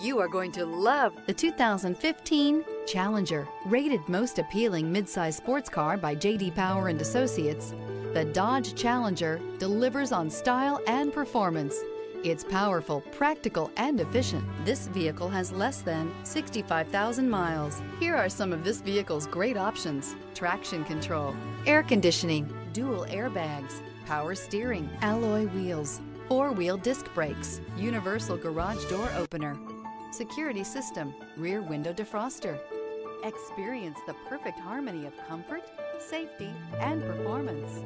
You are going to love the 2015 Challenger. Rated most appealing midsize sports car by J.D. Power and Associates, the Dodge Challenger delivers on style and performance. It's powerful, practical, and efficient. This vehicle has less than 65,000 miles. Here are some of this vehicle's great options: traction control, air conditioning, dual airbags, power steering, alloy wheels, four-wheel disc brakes, universal garage door opener, security system, rear window defroster. Experience the perfect harmony of comfort, safety, and performance.